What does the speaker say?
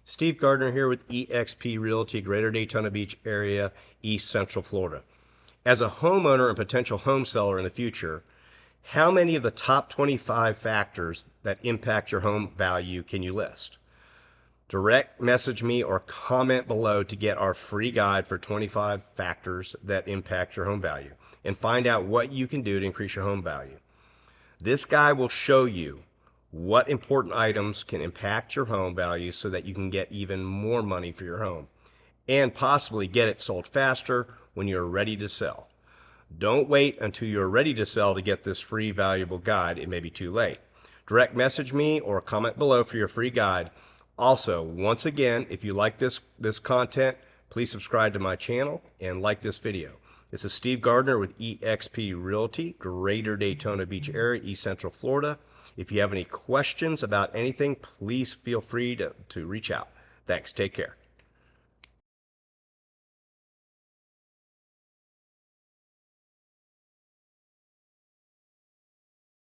Steve Gardner here with eXp Realty, Greater Daytona Beach area, East Central Florida. As a homeowner and potential home seller in the future, how many of the top 25 factors that impact your home value can you list? Direct message me or comment below to get our free guide for 25 factors that impact your home value and find out what you can do to increase your home value. This guide will show you what important items can impact your home value so that you can get even more money for your home and possibly get it sold faster when you're ready to sell. Don't wait until you're ready to sell to get this free valuable guide. It may be too late. Direct message me or comment below for your free guide. Also, once again, if you like this content, please subscribe to my channel and like this video. This is Steve Gardner with eXp Realty, Greater Daytona Beach area, East Central Florida. If you have any questions about anything, please feel free to reach out. Thanks. Take care.